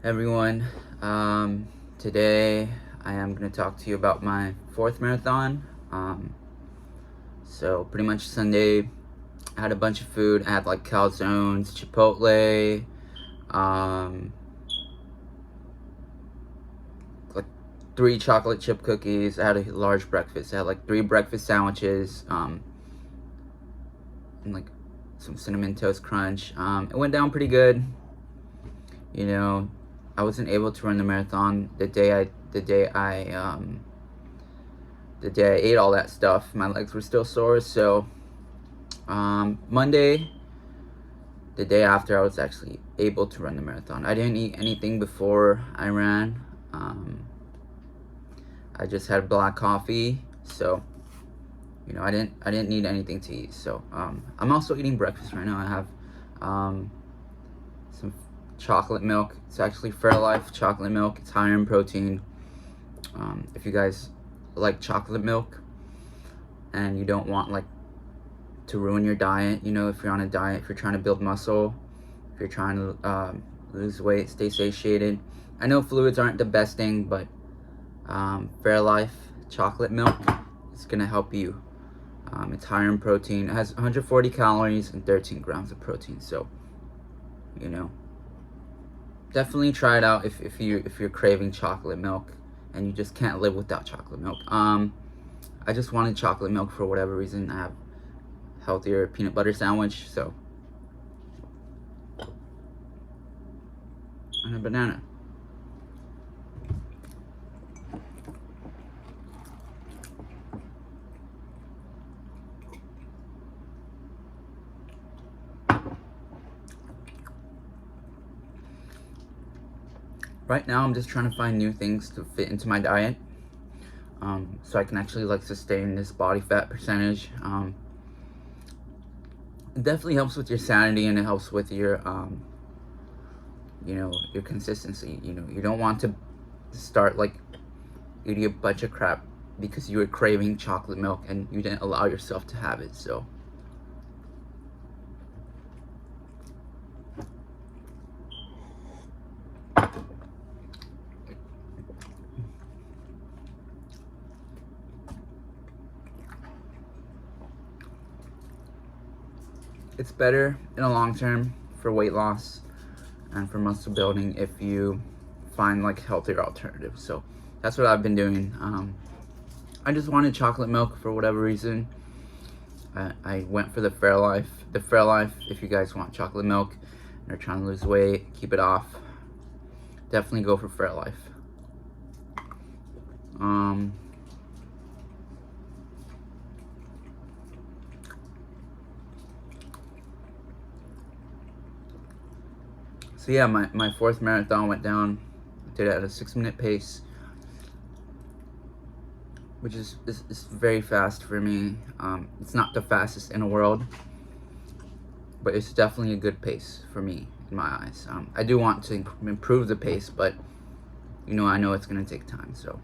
Everyone. Today I am going to talk to you about my fourth marathon. So pretty much Sunday, I had a bunch of food. I had like calzones, Chipotle, um, like 3 chocolate chip cookies. I had a large breakfast. I had like 3 breakfast sandwiches, and like some cinnamon toast crunch. It went down pretty good. You know, I wasn't able to run the marathon the day I ate all that stuff. My legs were still sore. So Monday, the day after, I was actually able to run the marathon. I didn't eat anything before I ran. I just had black coffee, so I didn't need anything to eat. So I'm also eating breakfast right now. I have some chocolate milk. It's actually Fairlife chocolate milk. It's higher in protein. If you guys like chocolate milk and you don't want like to ruin your diet, if you're on a diet, if you're trying to build muscle, if you're trying to lose weight, stay satiated. I know fluids aren't the best thing, but Fairlife chocolate milk is gonna help you. It's higher in protein. It has 140 calories and 13 grams of protein. So, definitely try it out if you're craving chocolate milk and you just can't live without chocolate milk. I just wanted chocolate milk for whatever reason. I have healthier peanut butter sandwich, so, and a banana. Right now, I'm just trying to find new things to fit into my diet, so I can actually like sustain this body fat percentage. It definitely helps with your sanity, and it helps with your your consistency. You don't want to start like eating a bunch of crap because you were craving chocolate milk and you didn't allow yourself to have it. So it's better in the long term for weight loss and for muscle building if you find like healthier alternatives. So that's what I've been doing. I just wanted chocolate milk for whatever reason. I went for the Fairlife. The Fairlife, if you guys want chocolate milk and are trying to lose weight, keep it off, definitely go for Fairlife. So yeah, my fourth marathon went down. I did it at a 6-minute pace, which is very fast for me. It's not the fastest in the world, but it's definitely a good pace for me in my eyes. I do want to improve the pace, but I know it's gonna take time. So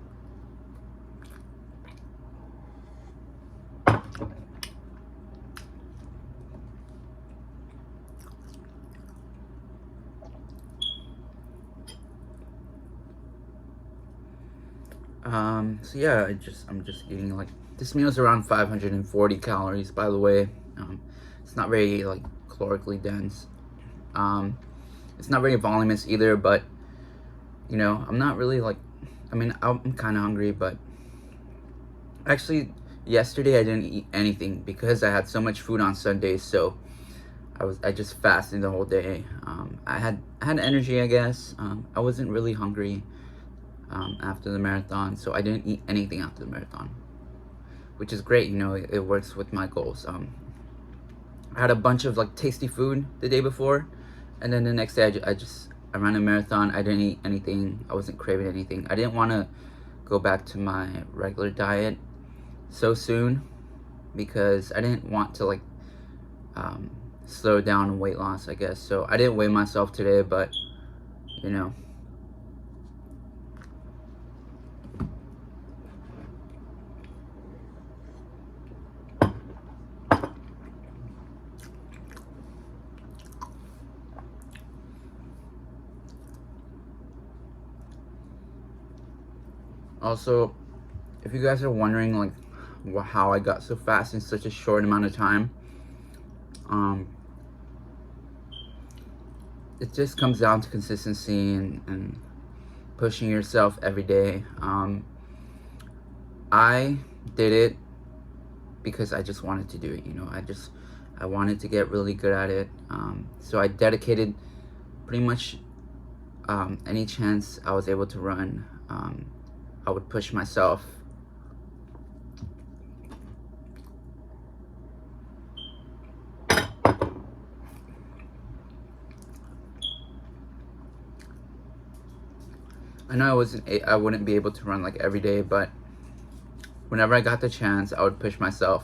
so yeah, I'm just eating like, this meal is around 540 calories, by the way. It's not very like calorically dense. It's not very voluminous either, but I'm not really like, I'm kind of hungry, but actually yesterday I didn't eat anything because I had so much food on Sunday. So I just fasted the whole day. I had energy, I guess. I wasn't really hungry after the marathon, so I didn't eat anything after the marathon, which is great. It works with my goals. I had a bunch of like tasty food the day before, and then the next day I ran a marathon. I didn't eat anything. I wasn't craving anything. I didn't want to go back to my regular diet so soon because I didn't want to like slow down weight loss, I guess. So I didn't weigh myself today, but Also, if you guys are wondering like how I got so fast in such a short amount of time, it just comes down to consistency and pushing yourself every day. I did it because I just wanted to do it. You know, I wanted to get really good at it. So I dedicated pretty much any chance I was able to run. I would push myself. I know I wouldn't be able to run like every day, but whenever I got the chance, I would push myself.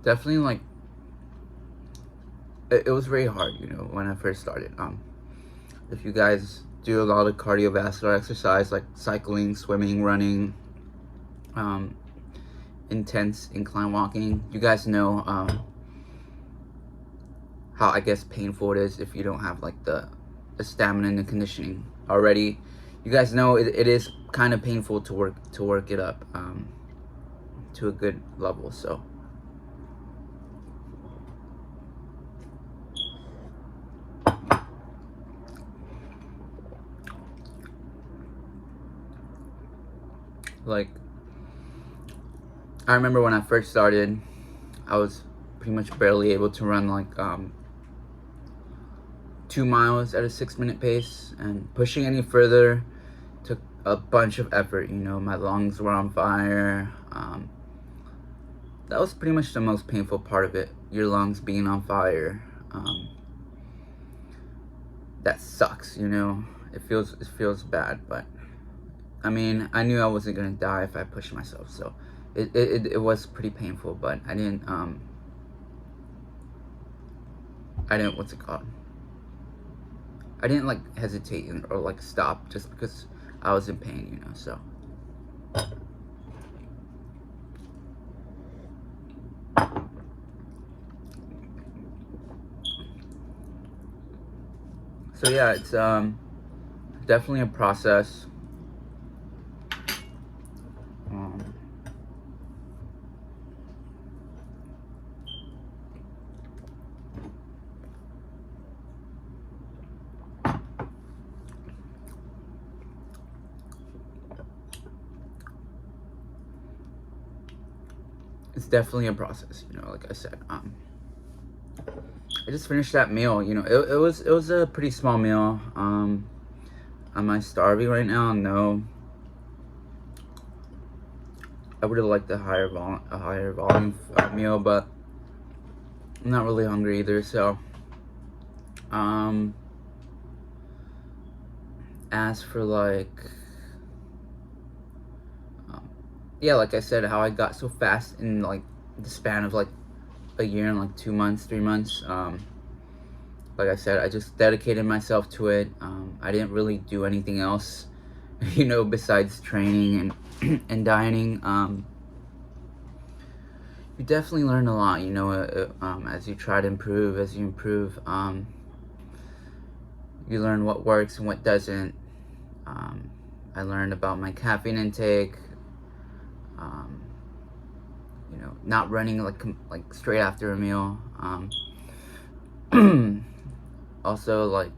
Definitely, like, it was very hard, you know, when I first started. If you guys do a lot of cardiovascular exercise like cycling, swimming, running, intense incline walking, you guys know how, I guess, painful it is if you don't have like the stamina and the conditioning already. You guys know it is kind of painful to work it up to a good level. So like, I remember when I first started, I was pretty much barely able to run like 2 miles at a 6-minute pace, and pushing any further took a bunch of effort. You know, my lungs were on fire. That was pretty much the most painful part of it, your lungs being on fire. That sucks, you know. It feels bad, but I mean, I knew I wasn't gonna die if I pushed myself, so it was pretty painful, but I didn't what's it called? I didn't like hesitate or like stop just because I was in pain, you know. So yeah, it's definitely a process. It's definitely a process, you know. Like I said, I just finished that meal. You know, it was a pretty small meal. Am I starving right now? No. I would have liked a higher volume meal, but I'm not really hungry either. So, as for like, yeah, like I said, how I got so fast in like the span of like a year and like 2 months, 3 months. Like I said, I just dedicated myself to it. I didn't really do anything else, you know, besides training and dieting. You definitely learn a lot, you know, as you try to improve, as you improve. You learn what works and what doesn't. I learned about my caffeine intake. You know, not running like straight after a meal. Also, like,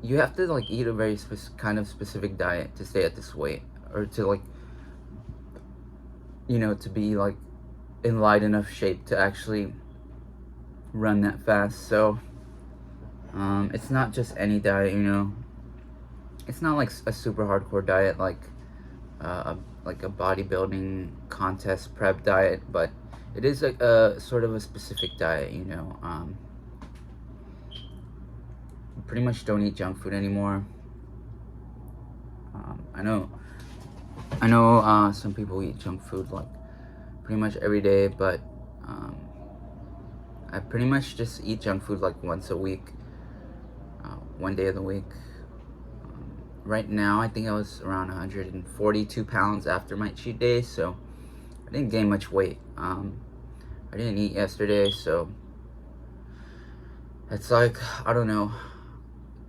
you have to like eat a very kind of specific diet to stay at this weight, or to like, you know, to be like in light enough shape to actually run that fast. So it's not just any diet, you know. It's not like a super hardcore diet like a bodybuilding contest prep diet, but it is like a sort of a specific diet, you know. Pretty much don't eat junk food anymore. I know some people eat junk food like pretty much every day, but I pretty much just eat junk food like once a week, one day of the week. right now I think I was around 142 pounds after my cheat day, so I didn't gain much weight. I didn't eat yesterday, so it's like, I don't know,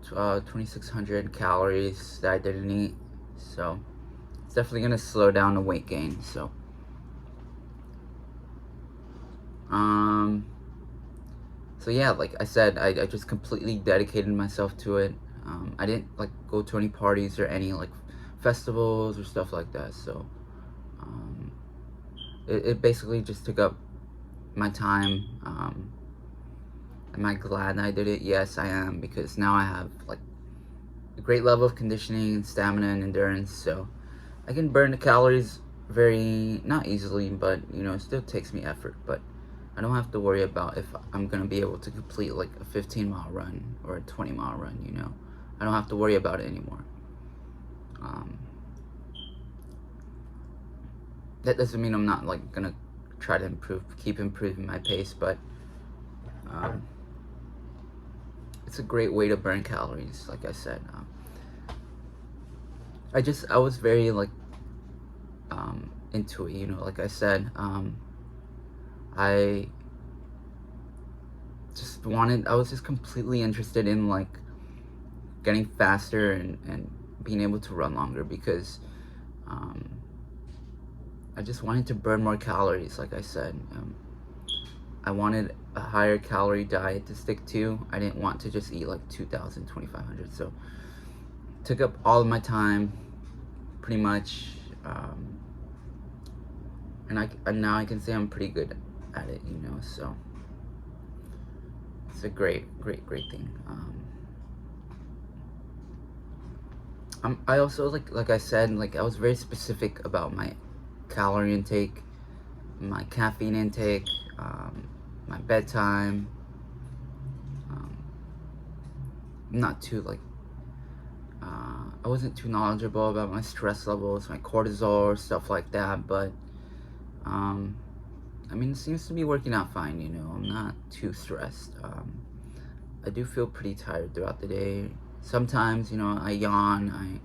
2,600 calories that I didn't eat, so it's definitely gonna slow down the weight gain. So so yeah, like I said, I just completely dedicated myself to it. I didn't like go to any parties or any like festivals or stuff like that, so it basically just took up my time. Am I glad I did it? Yes, I am, because now I have like a great level of conditioning and stamina and endurance, so I can burn the calories very, not easily, but you know, it still takes me effort, but I don't have to worry about if I'm gonna be able to complete like a 15-mile run or a 20-mile run, you know. I don't have to worry about it anymore. That doesn't mean I'm not like gonna try to keep improving my pace, but it's a great way to burn calories, like I said. I was very like into it, you know, like I said. I was just completely interested in like getting faster and being able to run longer, because I just wanted to burn more calories, like I said. I wanted a higher calorie diet to stick to. I didn't want to just eat like 2,000, 2,500. So it took up all of my time, pretty much. And now I can say I'm pretty good at it, you know. So it's a great thing. I also like I said, like I was very specific about my calorie intake, my caffeine intake, my bedtime. Not too like I wasn't too knowledgeable about my stress levels, my cortisol, stuff like that, but I mean, it seems to be working out fine, you know. I'm not too stressed. I do feel pretty tired throughout the day. Sometimes, you know, I yawn.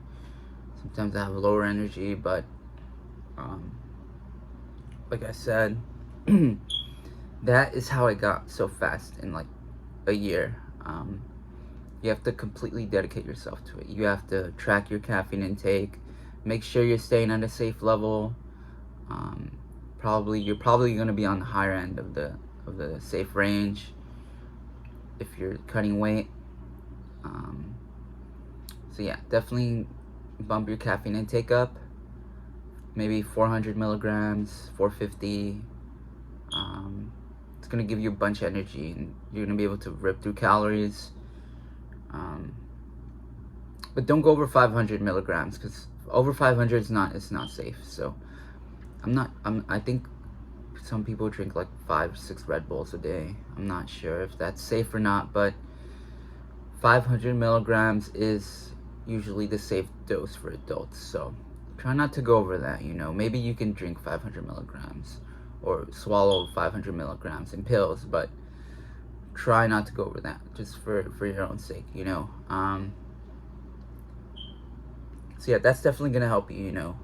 Sometimes I have lower energy, but like I said, that is how I got so fast in like a year. You have to completely dedicate yourself to it. You have to track your caffeine intake, make sure you're staying at a safe level. You're probably going to be on the higher end of the safe range if you're cutting weight. So yeah, definitely bump your caffeine intake up. Maybe 400 milligrams, 450. It's gonna give you a bunch of energy, and you're gonna be able to rip through calories. But don't go over 500 milligrams, because over 500 is not safe. So I think some people drink like 5-6 Red Bulls a day. I'm not sure if that's safe or not, but 500 milligrams is usually the safe dose for adults. So try not to go over that, you know. Maybe you can drink 500 milligrams or swallow 500 milligrams in pills, but try not to go over that, just for your own sake, you know. So yeah, that's definitely gonna help you, you know.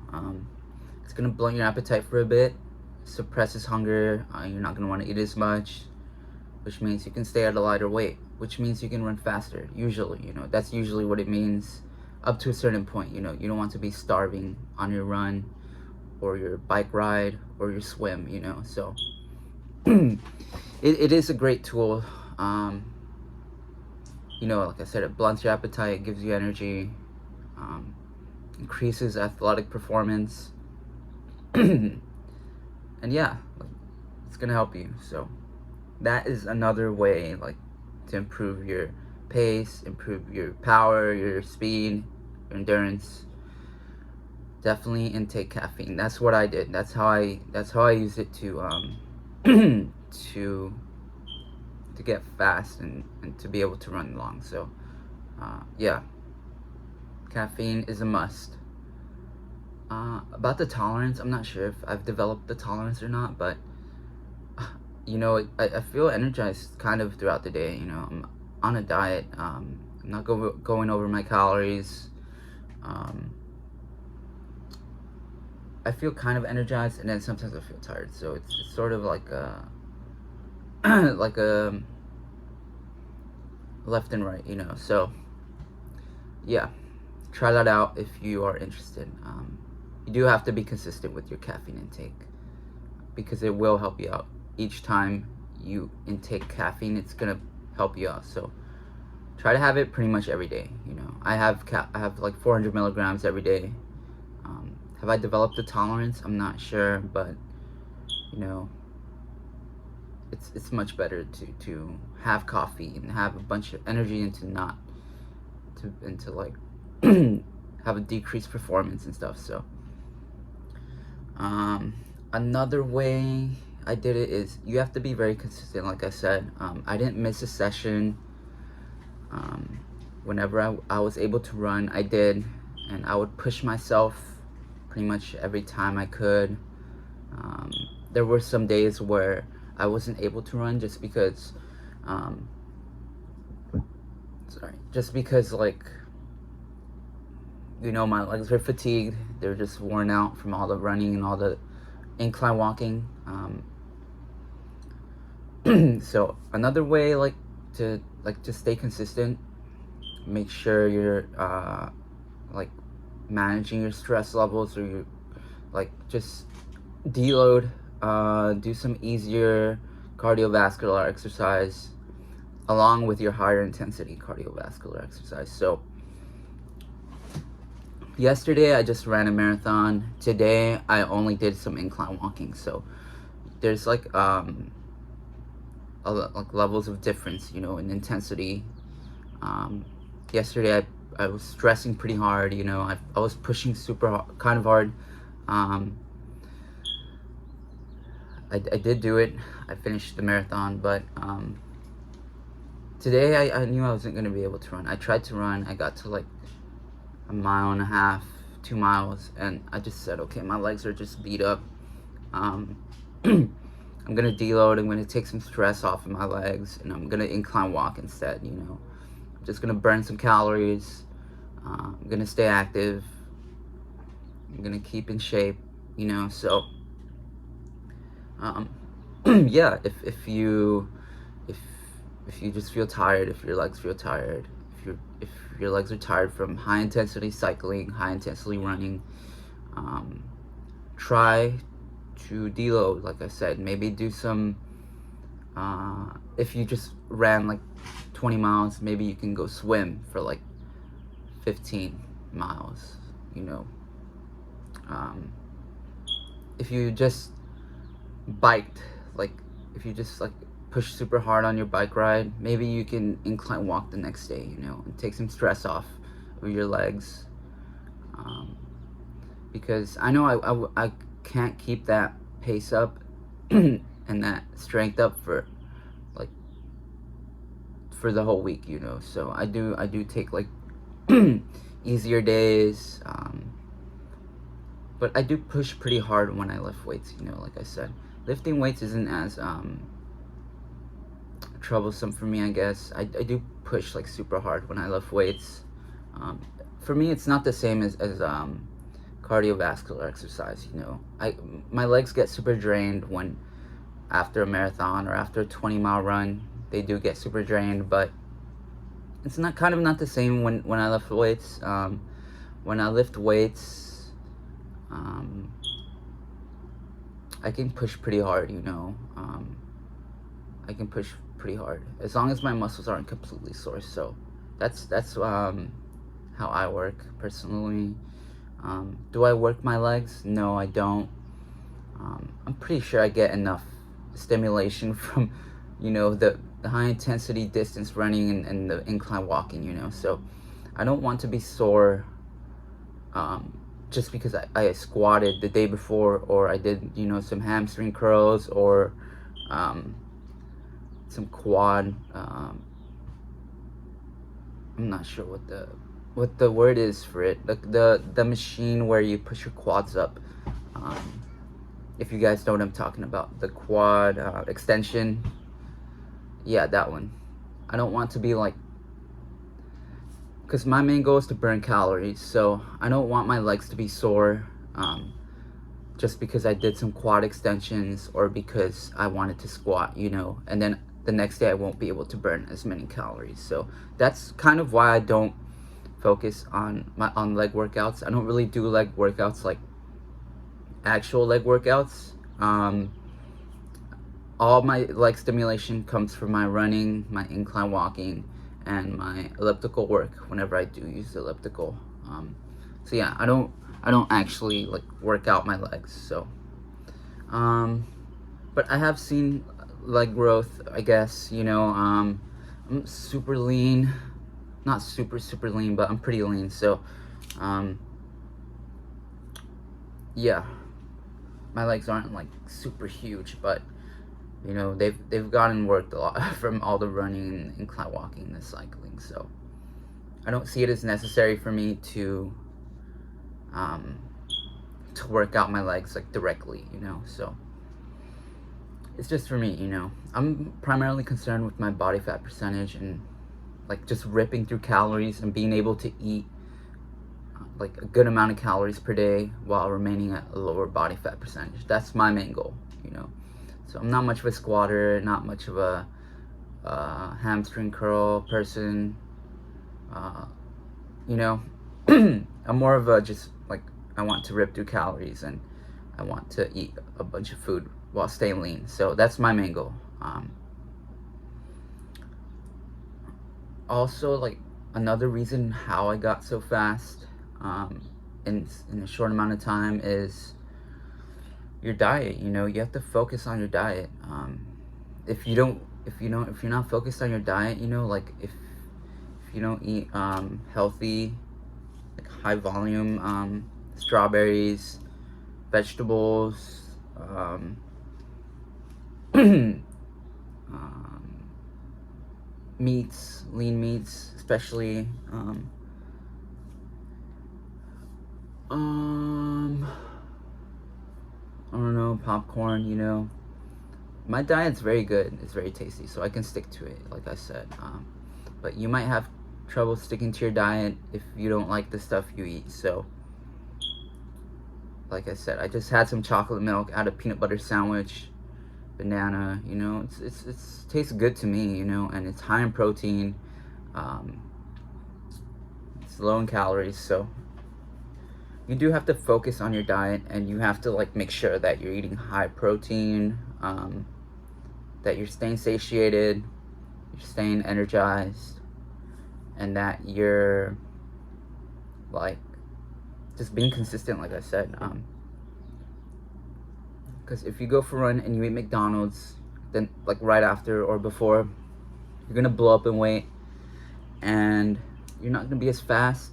It's gonna blunt your appetite for a bit, suppresses hunger. You're not gonna want to eat as much, which means you can stay at a lighter weight, which means you can run faster. Usually, you know, that's usually what it means, up to a certain point. You know, you don't want to be starving on your run or your bike ride or your swim, you know. So it is a great tool. You know, like I said, it blunts your appetite, gives you energy, increases athletic performance. And yeah, like, it's gonna help you. So that is another way, like, to improve your pace, improve your power, your speed, your endurance. Definitely intake caffeine. That's what I did. That's how I used it to to get fast and to be able to run long. So yeah, caffeine is a must. About the tolerance, I'm not sure if I've developed the tolerance or not, but you know, I feel energized kind of throughout the day. You know, I'm on a diet. I'm not going over my calories. I feel kind of energized, and then sometimes I feel tired. So it's sort of like a like a left and right, So yeah, try that out if you are interested. You do have to be consistent with your caffeine intake because it will help you out. Each time you intake caffeine, it's gonna help you out. So try to have it pretty much every day. I have like 400 milligrams every day. Have I developed a tolerance? I'm not sure, but it's much better to have coffee and have a bunch of energy and to like have a decreased performance and stuff. So another way I did it is you have to be very consistent. Like I said, I didn't miss a session. Whenever I was able to run, I did, and I would push myself pretty much every time I could. There were some days where I wasn't able to run just because like my legs were fatigued. They're just worn out from all the running and all the incline walking. So another way to stay consistent, make sure you're like managing your stress levels, or you just deload, do some easier cardiovascular exercise along with your higher intensity cardiovascular exercise. So yesterday I just ran a marathon. Today I only did some incline walking. So there's like levels of difference, in intensity. Yesterday I was stressing pretty hard, I was pushing super hard, kind of hard. I did do it. I finished the marathon, but today I knew I wasn't going to be able to run. I tried to run. I got to like 1.5 miles, 2 miles, and I just said, okay, my legs are just beat up. I'm going to deload. I'm going to take some stress off of my legs, and I'm going to incline walk instead, I'm just going to burn some calories. I'm going to stay active. I'm going to keep in shape, so yeah, if you just feel tired, if your legs feel tired, if your legs are tired from high intensity cycling, high intensity running, try to deload. Like I said, maybe do some, if you just ran like 20 miles, maybe you can go swim for like 15 miles, if you just biked, if you just push super hard on your bike ride, maybe you can incline walk the next day, and take some stress off of your legs, because I know I can't keep that pace up and that strength up for the whole week, so I do take easier days, but I do push pretty hard when I lift weights, like I said. Lifting weights isn't as troublesome for me, I guess. I do push super hard when I lift weights. For me, it's not the same as cardiovascular exercise, my legs get super drained after a marathon or after a 20-mile run. They do get super drained, but it's not the same when I lift weights. When I lift weights, I can push pretty hard, I can push pretty hard as long as my muscles aren't completely sore. So that's how I work personally. Do I work my legs? No, I don't. I'm pretty sure I get enough stimulation from the high intensity distance running and the incline walking, so I don't want to be sore just because I squatted the day before, or I did some hamstring curls, or some quad, I'm not sure what the word is for it, the machine where you push your quads up. If you guys know what I'm talking about, the quad extension, yeah, that one. I don't want to be because my main goal is to burn calories. So I don't want my legs to be sore just because I did some quad extensions or because I wanted to squat, you know, and then the next day I won't be able to burn as many calories. So that's kind of why I don't focus on leg workouts. I don't really do leg workouts like actual leg workouts. All my leg stimulation comes from my running, my incline walking, and my elliptical work whenever I do use the elliptical. So yeah, I don't actually like work out my legs. So but I have seen leg growth, I guess, you know. I'm super lean, not super lean, but I'm pretty lean. So yeah, my legs aren't like super huge, but you know, they've gotten worked a lot from all the running and incline walking and the cycling. So I don't see it as necessary for me to work out my legs like directly, you know. So it's just for me, you know. I'm primarily concerned with my body fat percentage and like just ripping through calories and being able to eat like a good amount of calories per day while remaining at a lower body fat percentage. That's my main goal, you know. So I'm not much of a squatter, not much of a hamstring curl person, you know. I'm more of a just like, I want to rip through calories and I want to eat a bunch of food while staying lean. So that's my main goal. Also, like, another reason how I got so fast in a short amount of time is your diet. You know, you have to focus on your diet. If you're not focused on your diet, you know, like if you don't eat healthy, like high volume strawberries, vegetables, meats, lean meats, especially. I don't know, popcorn, you know. My diet's very good. It's very tasty, so I can stick to it, like I said. But you might have trouble sticking to your diet if you don't like the stuff you eat. So, like I said, I just had some chocolate milk, I had a peanut butter sandwich, banana, you know. It's tastes good to me, you know, and it's high in protein. It's low in calories, so you do have to focus on your diet, and you have to like make sure that you're eating high protein, that you're staying satiated, you're staying energized, and that you're like just being consistent, like I said. Because if you go for a run and you eat McDonald's, then like right after or before, you're gonna blow up in weight, and you're not gonna be as fast.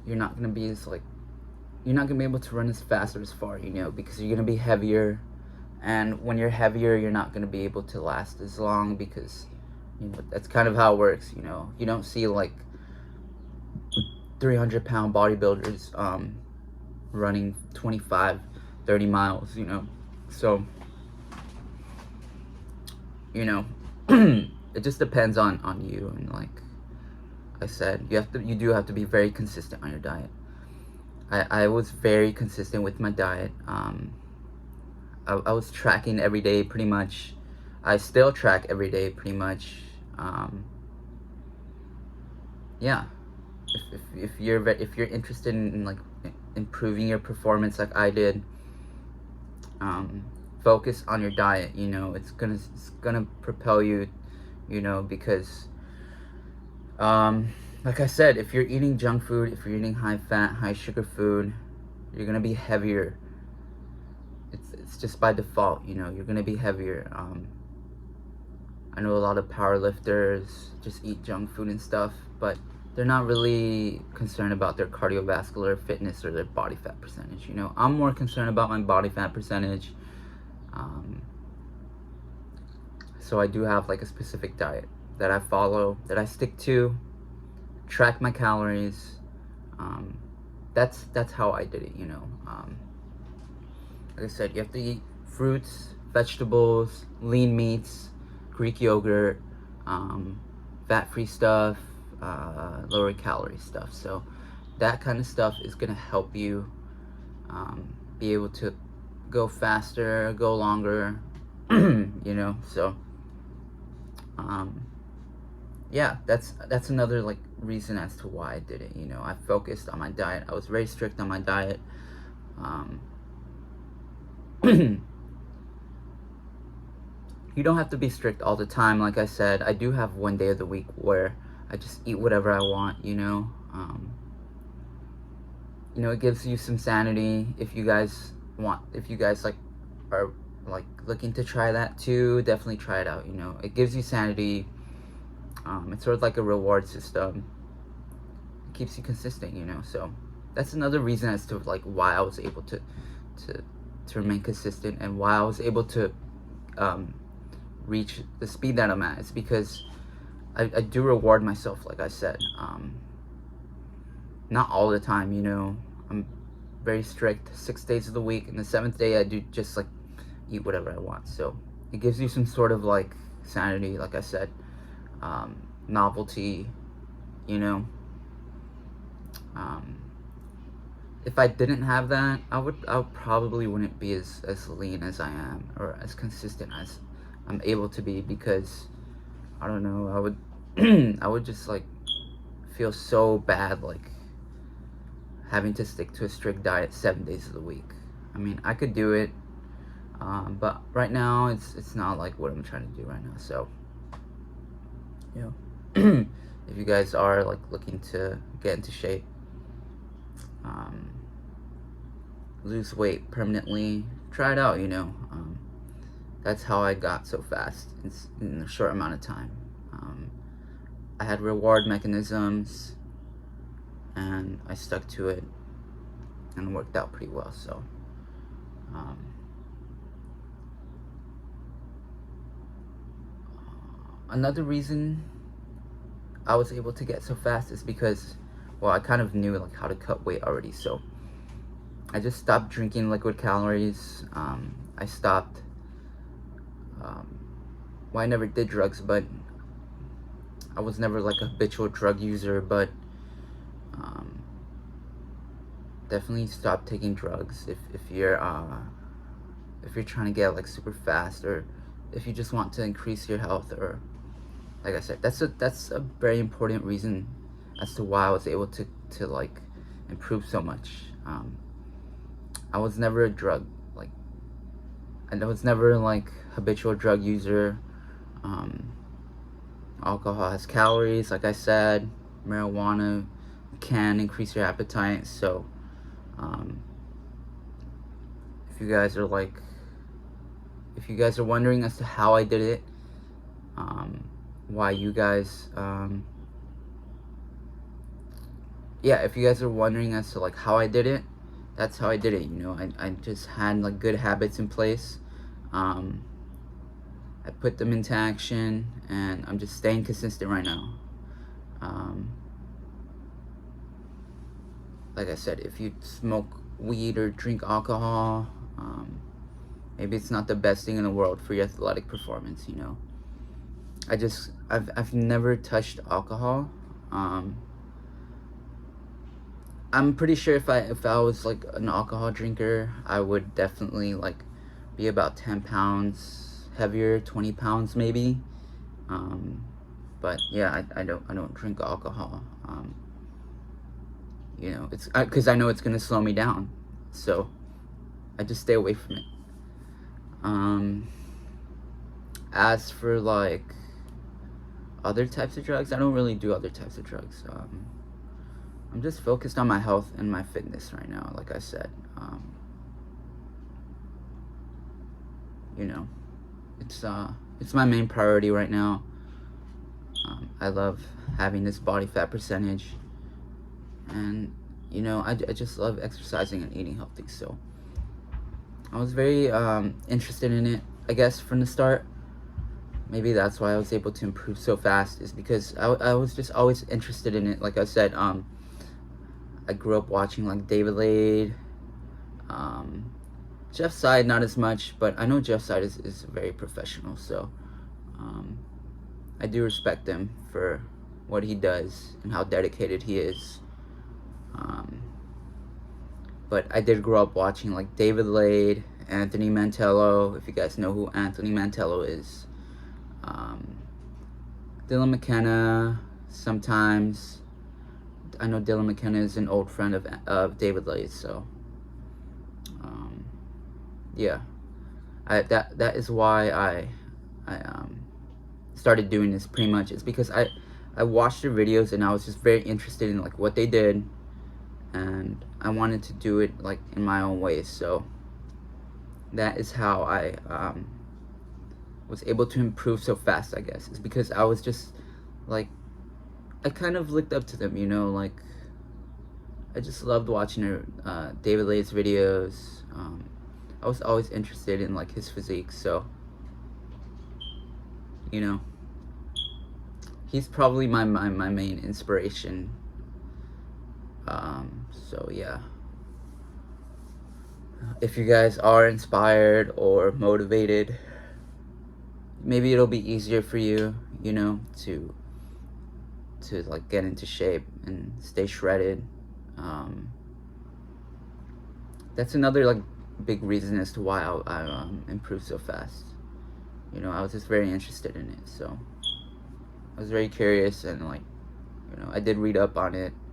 You're not gonna be as like, you're not gonna be able to run as fast or as far, you know, because you're gonna be heavier, and when you're heavier, you're not gonna be able to last as long, because you know that's kind of how it works. You know, you don't see like 300-pound bodybuilders running 25, 30 miles, you know. So, you know, it just depends on you, and like I said, you do have to be very consistent on your diet. I was very consistent with my diet. I was tracking every day pretty much. I still track every day pretty much. Yeah, if you're interested in like improving your performance like I did, focus on your diet. You know, it's gonna propel you, you know, because like I said, if you're eating junk food, if you're eating high fat, high sugar food, you're gonna be heavier. It's just by default, you know, you're gonna be heavier. I know a lot of power lifters just eat junk food and stuff, but they're not really concerned about their cardiovascular fitness or their body fat percentage. You know, I'm more concerned about my body fat percentage. So I do have like a specific diet that I follow, that I stick to, track my calories. That's how I did it, you know. Like I said, you have to eat fruits, vegetables, lean meats, Greek yogurt, fat-free stuff, lower calorie stuff. So that kind of stuff is gonna help you be able to go faster, go longer, you know. So yeah, that's another like reason as to why I did it. You know, I focused on my diet. I was very strict on my diet. You don't have to be strict all the time. Like I said, I do have one day of the week where I just eat whatever I want, you know. You know, it gives you some sanity. If you guys like are like looking to try that too, definitely try it out. You know, it gives you sanity. It's sort of like a reward system. It keeps you consistent, you know. So that's another reason as to like why I was able to remain consistent, and why I was able to reach the speed that I'm at. It's because I do reward myself, like I said. Not all the time, you know. I'm very strict 6 days of the week, and the 7th day I do just like eat whatever I want. So it gives you some sort of like sanity, like I said, novelty, you know. If I didn't have that, I probably wouldn't be as lean as I am, or as consistent as I'm able to be, because I don't know, I would I would just like feel so bad like having to stick to a strict diet 7 days of the week. I mean, I could do it, but right now it's not like what I'm trying to do right now. So, you know, if you guys are like looking to get into shape, lose weight permanently, try it out, you know. That's how I got so fast in a short amount of time. I had reward mechanisms, and I stuck to it, and worked out pretty well. So another reason I was able to get so fast is because, well, I kind of knew like how to cut weight already. So I just stopped drinking liquid calories. I stopped, well, I never did drugs, but I was never like a habitual drug user, but definitely stop taking drugs if you're trying to get like super fast, or if you just want to increase your health. Or like I said, that's a very important reason as to why I was able to like improve so much. I was never a drug, like, I was never like habitual drug user. Alcohol has calories, like I said. Marijuana can increase your appetite. So if you guys are wondering as to how I did it, why you guys if you guys are wondering as to like how I did it, that's how I did it. You know, I just had like good habits in place. I put them into action, and I'm just staying consistent right now. Like I said, if you smoke weed or drink alcohol, maybe it's not the best thing in the world for your athletic performance, you know. I've never touched alcohol. I'm pretty sure if I was like an alcohol drinker, I would definitely like be about 10 pounds heavier, 20 pounds maybe. But yeah, I don't drink alcohol. You know, it's because I know it's gonna slow me down, so I just stay away from it. As for like other types of drugs, I don't really do other types of drugs. I'm just focused on my health and my fitness right now, like I said. You know, it's my main priority right now. I love having this body fat percentage, and you know, I just love exercising and eating healthy. So I was very interested in it, I guess, from the start. Maybe that's why I was able to improve so fast, is because I was just always interested in it. Like I said, I grew up watching like David Lade, Jeff Side, not as much, but I know Jeff Side is very professional. So I do respect him for what he does and how dedicated he is. Um, but I did grow up watching like David Lade, Anthony Mantello, if you guys know who Anthony Mantello is. Dylan McKenna, sometimes. I know Dylan McKenna is an old friend of David Lade, so yeah. That is why I started doing this pretty much. It's because I watched their videos and I was just very interested in like what they did, and I wanted to do it like in my own way. So that is how I was able to improve so fast, I guess. It's because I was just like, I kind of looked up to them, you know, like I just loved watching David Lade's videos. I was always interested in like his physique, so you know, he's probably my main inspiration. So yeah, if you guys are inspired or motivated, maybe it'll be easier for you, you know, to like get into shape and stay shredded. That's another like big reason as to why I improved so fast. You know, I was just very interested in it, so I was very curious, and like, you know, I did read up on it.